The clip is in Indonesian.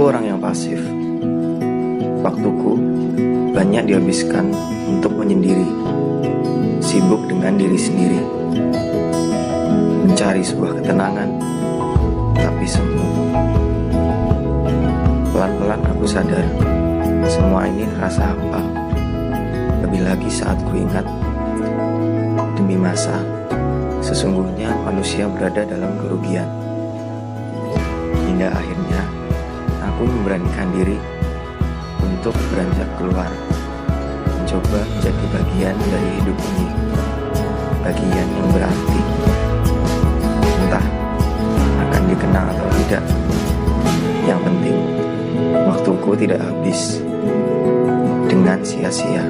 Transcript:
Aku orang yang pasif. Waktuku banyak dihabiskan untuk menyendiri, sibuk dengan diri sendiri, mencari sebuah ketenangan, tapi semu. Pelan-pelan aku sadar, semua ini terasa hampa. Lebih lagi saat ku ingat, demi masa, sesungguhnya manusia berada dalam kerugian. Hingga akhirnya, aku memberanikan diri untuk beranjak keluar, mencoba menjadi bagian dari hidup ini, bagian yang berarti. Entah akan dikenal atau tidak, yang penting waktuku tidak habis dengan sia-sia.